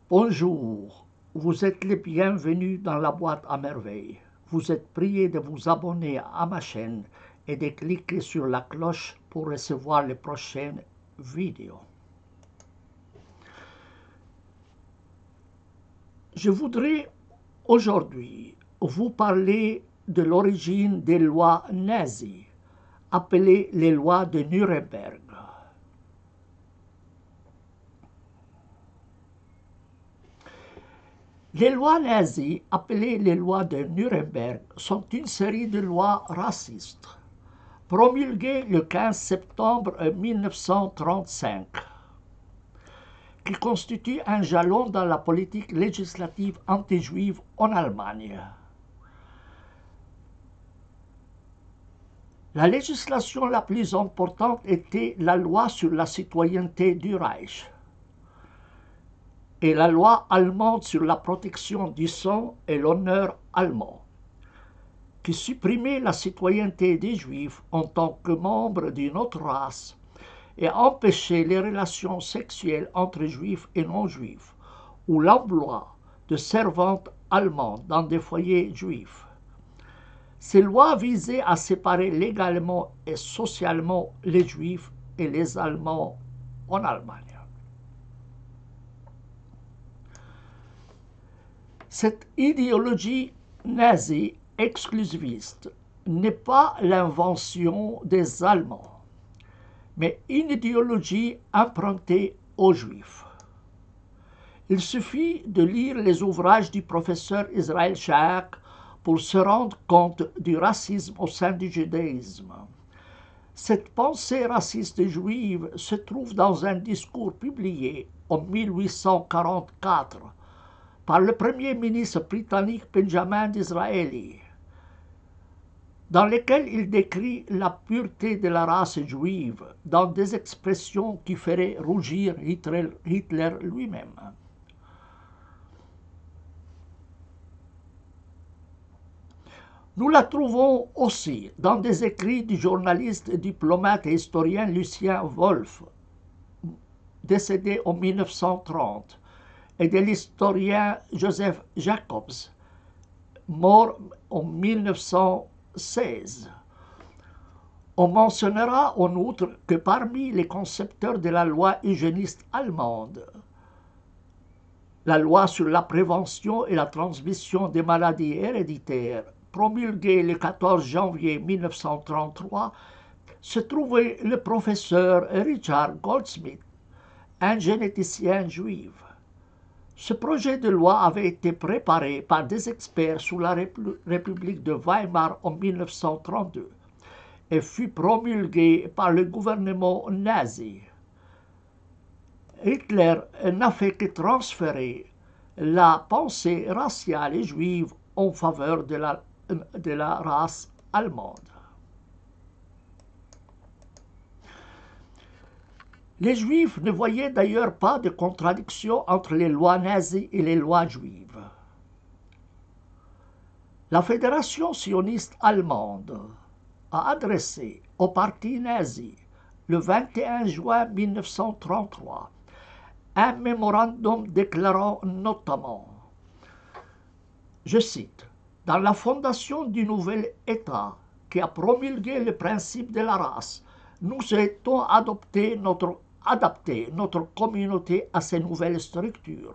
Bonjour, vous êtes les bienvenus dans la boîte à merveilles. Vous êtes priés de vous abonner à ma chaîne et de cliquer sur la cloche pour recevoir les prochaines vidéos. Je voudrais aujourd'hui vous parler de l'origine des lois nazies, appelées les lois de Nuremberg. Les lois nazies, appelées les lois de Nuremberg, sont une série de lois racistes, promulguées le 15 septembre 1935, qui constituent un jalon dans la politique législative anti-juive en Allemagne. La législation la plus importante était la loi sur la citoyenneté du Reich et la loi allemande sur la protection du sang et l'honneur allemand, qui supprimait la citoyenneté des Juifs en tant que membres d'une autre race et empêchait les relations sexuelles entre Juifs et non-Juifs, ou l'emploi de servantes allemandes dans des foyers juifs. Ces lois visaient à séparer légalement et socialement les Juifs et les Allemands en Allemagne. Cette idéologie nazie exclusiviste n'est pas l'invention des Allemands, mais une idéologie empruntée aux Juifs. Il suffit de lire les ouvrages du professeur Israël Shaak pour se rendre compte du racisme au sein du judaïsme. Cette pensée raciste juive se trouve dans un discours publié en 1844 par le premier ministre britannique Benjamin Disraeli, dans lequel il décrit la pureté de la race juive dans des expressions qui feraient rougir Hitler lui-même. Nous la trouvons aussi dans des écrits du journaliste, diplomate et historien Lucien Wolff, décédé en 1930, et de l'historien Joseph Jacobs, mort en 1916. On mentionnera en outre que parmi les concepteurs de la loi hygiéniste allemande, la loi sur la prévention et la transmission des maladies héréditaires, promulguée le 14 janvier 1933, se trouvait le professeur Richard Goldsmith, un généticien juif. Ce projet de loi avait été préparé par des experts sous la République de Weimar en 1932 et fut promulgué par le gouvernement nazi. Hitler n'a fait que transférer la pensée raciale et juive en faveur de la race allemande. Les Juifs ne voyaient d'ailleurs pas de contradiction entre les lois nazies et les lois juives. La Fédération sioniste allemande a adressé au parti nazi le 21 juin 1933 un mémorandum déclarant notamment, je cite, « Dans la fondation du nouvel État qui a promulgué le principe de la race, nous souhaitons adapter notre communauté à ces nouvelles structures.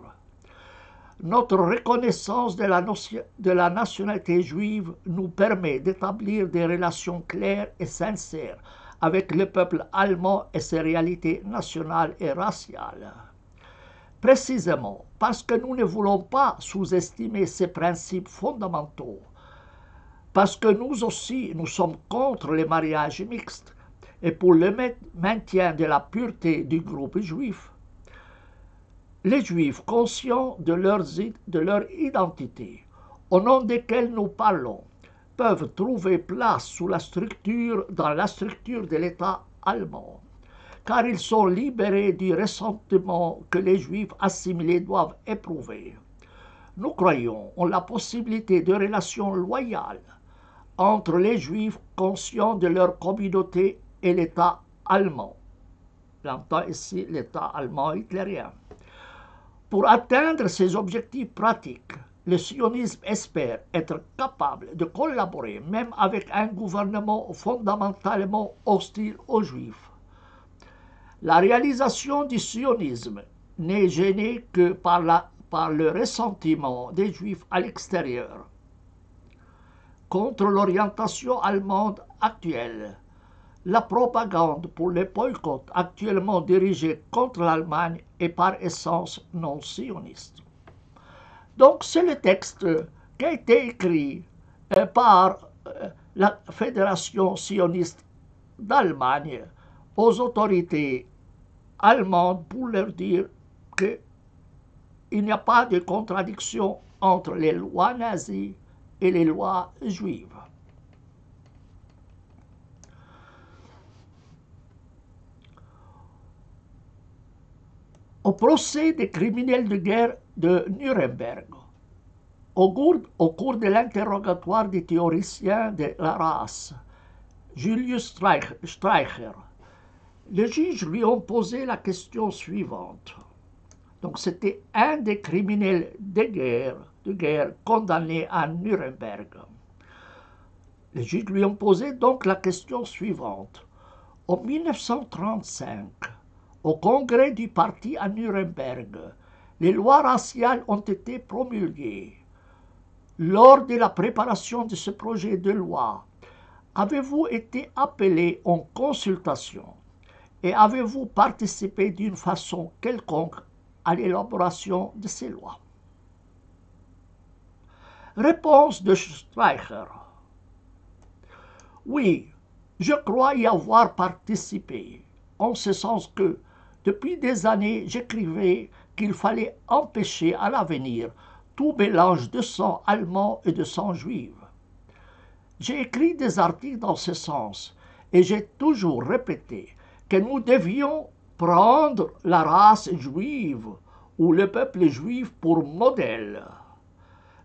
Notre reconnaissance de la nationalité juive nous permet d'établir des relations claires et sincères avec le peuple allemand et ses réalités nationales et raciales. Précisément parce que nous ne voulons pas sous-estimer ces principes fondamentaux, parce que nous aussi nous sommes contre les mariages mixtes et pour le maintien de la pureté du groupe juif, les Juifs conscients de leur identité, au nom desquels nous parlons, peuvent trouver place dans la structure de l'État allemand, car ils sont libérés du ressentiment que les Juifs assimilés doivent éprouver. Nous croyons en la possibilité de relations loyales entre les Juifs conscients de leur communauté et l'État allemand. J'entends ici l'État allemand hitlérien. Pour atteindre ces objectifs pratiques, le sionisme espère être capable de collaborer même avec un gouvernement fondamentalement hostile aux Juifs. La réalisation du sionisme n'est gênée que par le ressentiment des Juifs à l'extérieur contre l'orientation allemande actuelle, la propagande pour les boycotts actuellement dirigés contre l'Allemagne est par essence non sioniste. Donc c'est le texte qui a été écrit par la Fédération sioniste d'Allemagne aux autorités allemandes pour leur dire qu'il n'y a pas de contradiction entre les lois nazies et les lois juives. Au procès des criminels de guerre de Nuremberg, au cours de l'interrogatoire des théoriciens de la race, Julius Streicher, les juges lui ont posé la question suivante. Donc c'était un des criminels de guerre condamnés à Nuremberg. Les juges lui ont posé donc la question suivante. En 1935, au congrès du parti à Nuremberg, les lois raciales ont été promulguées. Lors de la préparation de ce projet de loi, avez-vous été appelé en consultation et avez-vous participé d'une façon quelconque à l'élaboration de ces lois? Réponse de Streicher. Oui, je crois y avoir participé, en ce sens que, depuis des années, j'écrivais qu'il fallait empêcher à l'avenir tout mélange de sang allemand et de sang juif. J'ai écrit des articles dans ce sens, et j'ai toujours répété que nous devions prendre la race juive ou le peuple juif pour modèle.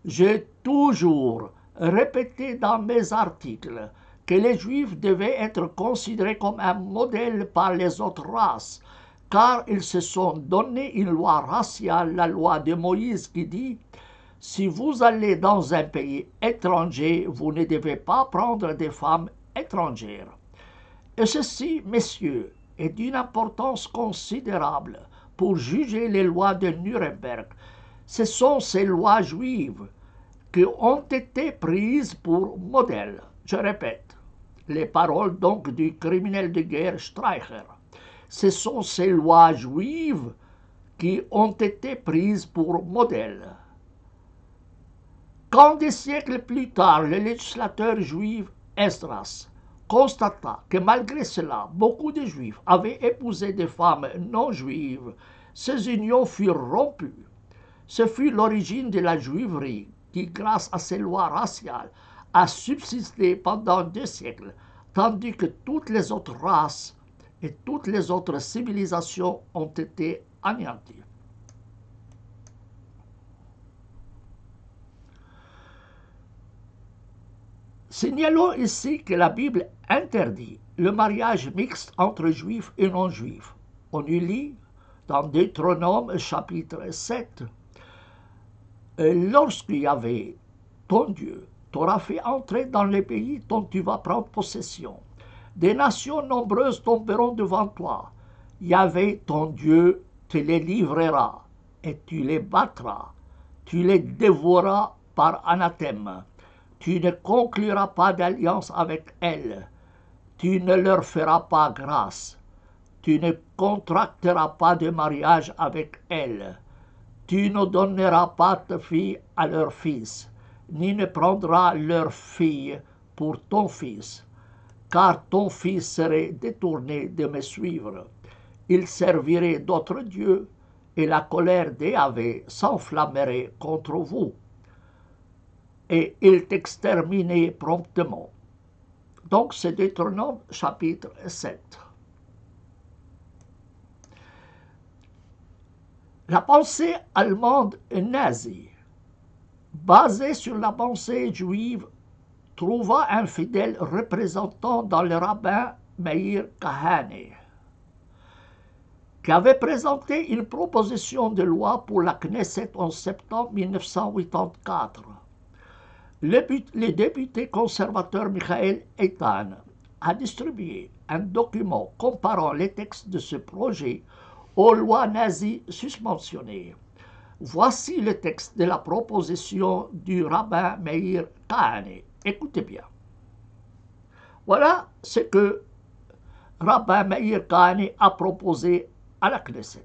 J'ai toujours répété dans mes articles que les Juifs devaient être considérés comme un modèle par les autres races, car ils se sont donné une loi raciale, la loi de Moïse, qui dit « Si vous allez dans un pays étranger, vous ne devez pas prendre des femmes étrangères. » Et ceci, messieurs, est d'une importance considérable pour juger les lois de Nuremberg. Ce sont ces lois juives qui ont été prises pour modèle. Je répète, les paroles donc du criminel de guerre Streicher. Ce sont ces lois juives qui ont été prises pour modèle. Quand des siècles plus tard, le législateur juif Esdras constata que malgré cela, beaucoup de juifs avaient épousé des femmes non juives, ces unions furent rompues. Ce fut l'origine de la juiverie qui, grâce à ces lois raciales, a subsisté pendant 2 siècles, tandis que toutes les autres races et toutes les autres civilisations ont été anéanties. Signalons ici que la Bible interdit le mariage mixte entre juifs et non-juifs. On y lit dans Deutéronome chapitre 7, lorsque Yahvé, ton Dieu, t'aura fait entrer dans les pays dont tu vas prendre possession, des nations nombreuses tomberont devant toi. Yahvé, ton Dieu, te les livrera, et tu les battras, tu les dévoreras par anathème. Tu ne concluras pas d'alliance avec elles, tu ne leur feras pas grâce, tu ne contracteras pas de mariage avec elles, tu ne donneras pas ta fille à leur fils, ni ne prendras leur fille pour ton fils, car ton fils serait détourné de me suivre. Il servirait d'autres dieux, et la colère d'Yahvé s'enflammerait contre vous, et il t'exterminait promptement. Donc c'est Deutéronome chapitre 7. La pensée allemande nazie, basée sur la pensée juive, trouva un fidèle représentant dans le rabbin Meir Kahane, qui avait présenté une proposition de loi pour la Knesset en septembre 1984. Le député conservateur Michael Eitan a distribué un document comparant les textes de ce projet aux lois nazies susmentionnées. Voici le texte de la proposition du rabbin Meir Kahane. Écoutez bien. Voilà ce que rabbin Meir Kahane a proposé à la Knesset.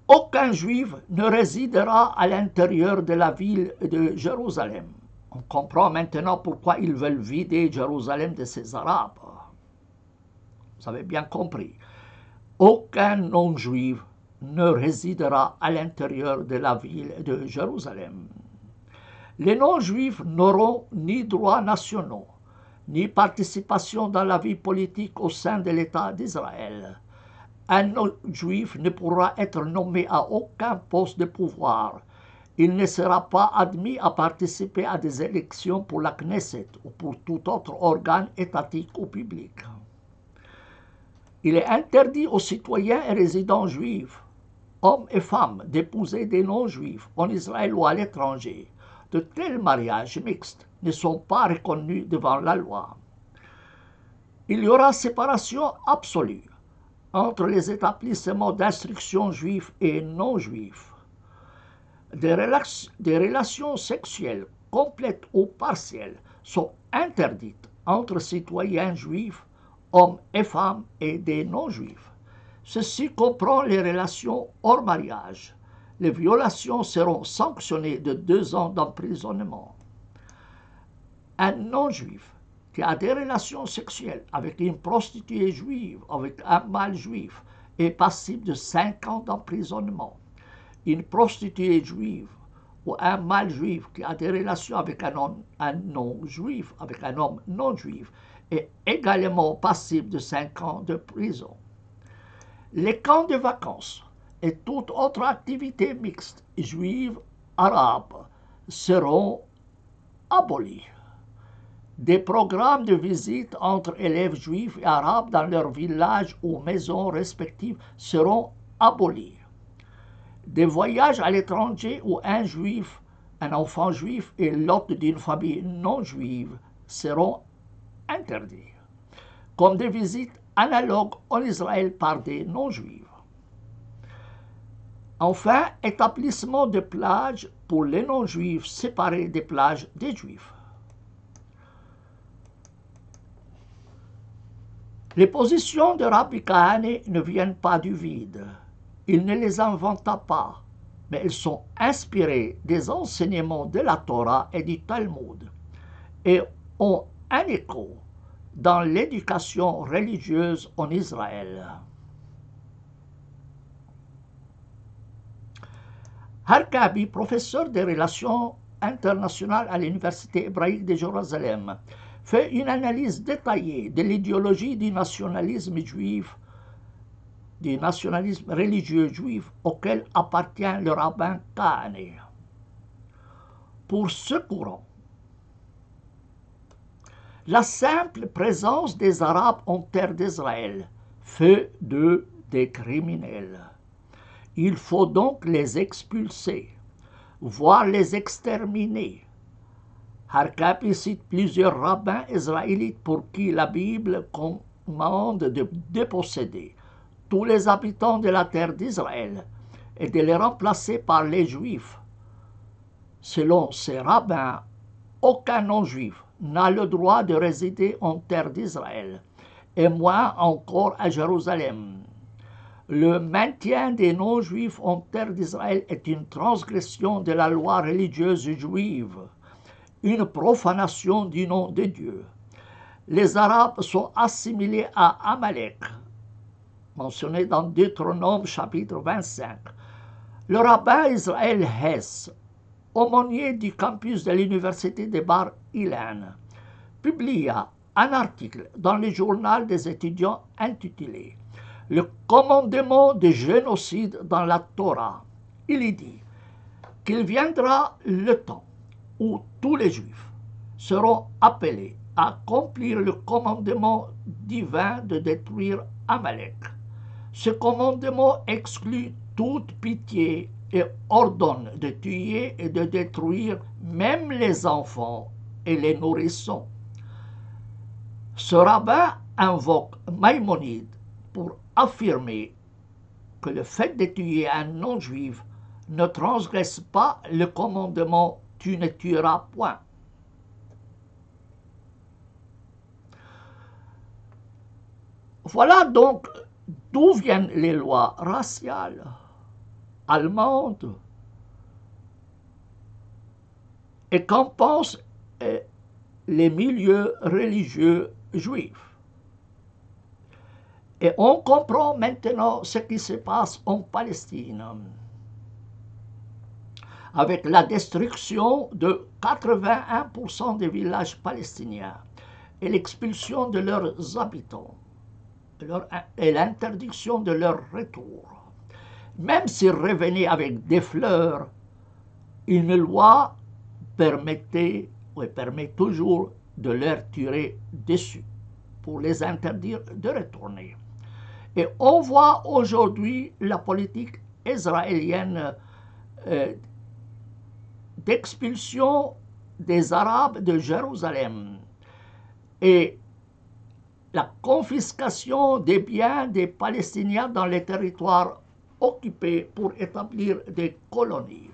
Aucun juif ne résidera à l'intérieur de la ville de Jérusalem. On comprend maintenant pourquoi ils veulent vider Jérusalem de ses Arabes. Vous avez bien compris. Aucun non-juif ne résidera à l'intérieur de la ville de Jérusalem. Les non-juifs n'auront ni droits nationaux, ni participation dans la vie politique au sein de l'État d'Israël. Un non-juif ne pourra être nommé à aucun poste de pouvoir. Il ne sera pas admis à participer à des élections pour la Knesset ou pour tout autre organe étatique ou public. Il est interdit aux citoyens et résidents juifs, hommes et femmes, d'épouser des non-juifs en Israël ou à l'étranger. De tels mariages mixtes ne sont pas reconnus devant la loi. Il y aura séparation absolue entre les établissements d'instruction juifs et non-juifs. Des relations sexuelles complètes ou partielles sont interdites entre citoyens juifs, hommes et femmes et des non-juifs. Ceci comprend les relations hors mariage. Les violations seront sanctionnées de 2 ans d'emprisonnement. Un non-juif qui a des relations sexuelles avec une prostituée juive, avec un mâle juif, est passible de 5 ans d'emprisonnement. Une prostituée juive ou un mâle juif qui a des relations avec un non-juif, avec un homme non-juif, est également passible de 5 ans de prison. Les camps de vacances et toute autre activité mixte juive arabe seront abolis. Des programmes de visite entre élèves juifs et arabes dans leurs villages ou maisons respectives seront abolis. Des voyages à l'étranger où un enfant juif et l'hôte d'une famille non juive seront interdits, comme des visites analogues en Israël par des non-juifs. Enfin, établissement de plages pour les non-juifs séparés des plages des juifs. Les positions de Rabbi Kahane ne viennent pas du vide. Il ne les inventa pas, mais elles sont inspirées des enseignements de la Torah et du Talmud et ont un écho dans l'éducation religieuse en Israël. Harkabi, professeur des relations internationales à l'Université hébraïque de Jérusalem, fait une analyse détaillée de l'idéologie du nationalisme religieux juif auquel appartient le rabbin Kahane. Pour ce courant, la simple présence des Arabes en terre d'Israël fait d'eux des criminels. Il faut donc les expulser, voire les exterminer. Harkabi cite plusieurs rabbins israélites pour qui la Bible commande de déposséder tous les habitants de la terre d'Israël et de les remplacer par les Juifs. Selon ces rabbins, aucun non-juif n'a le droit de résider en terre d'Israël, et moins encore à Jérusalem. Le maintien des non-juifs en terre d'Israël est une transgression de la loi religieuse juive, une profanation du nom de Dieu. Les Arabes sont assimilés à Amalek, mentionné dans Deutéronome chapitre 25. Le rabbin Israël Hess, aumônier du campus de l'université de Bar Ilan, publia un article dans le journal des étudiants intitulé « Le commandement de génocide dans la Torah ». Il y dit qu'il viendra le temps où tous les Juifs seront appelés à accomplir le commandement divin de détruire Amalek. Ce commandement exclut toute pitié et ordonne de tuer et de détruire même les enfants et les nourrissons. Ce rabbin invoque Maïmonide pour affirmer que le fait de tuer un non-juif ne transgresse pas le commandement « tu ne tueras point ». Voilà donc d'où viennent les lois raciales allemandes et qu'en pensent les milieux religieux juifs. Et on comprend maintenant ce qui se passe en Palestine, avec la destruction de 81% des villages palestiniens et l'expulsion de leurs habitants et l'interdiction de leur retour. Même s'ils revenaient avec des fleurs, une loi permet toujours de leur tirer dessus pour les interdire de retourner. Et on voit aujourd'hui la politique israélienne d'expulsion des Arabes de Jérusalem et la confiscation des biens des Palestiniens dans les territoires occupés pour établir des colonies.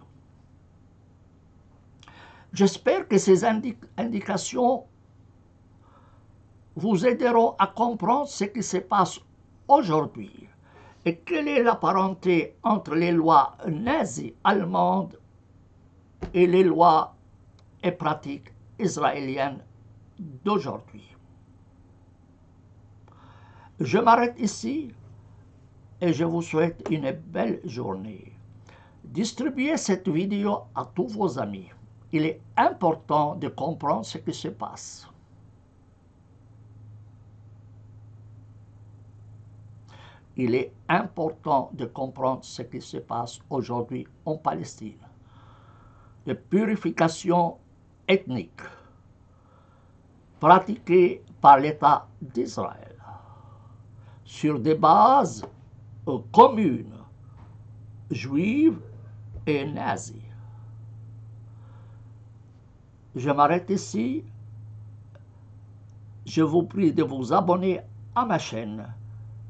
J'espère que ces indications vous aideront à comprendre ce qui se passe aujourd'hui et quelle est la parenté entre les lois nazies allemandes et les lois et pratiques israéliennes d'aujourd'hui. Je m'arrête ici et je vous souhaite une belle journée. Distribuez cette vidéo à tous vos amis. Il est important de comprendre ce qui se passe. Il est important de comprendre ce qui se passe aujourd'hui en Palestine. De purification ethnique pratiquée par l'État d'Israël sur des bases communes, juives et nazies. Je m'arrête ici. Je vous prie de vous abonner à ma chaîne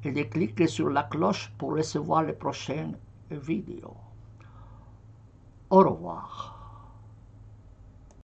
et de cliquer sur la cloche pour recevoir les prochaines vidéos. Au revoir.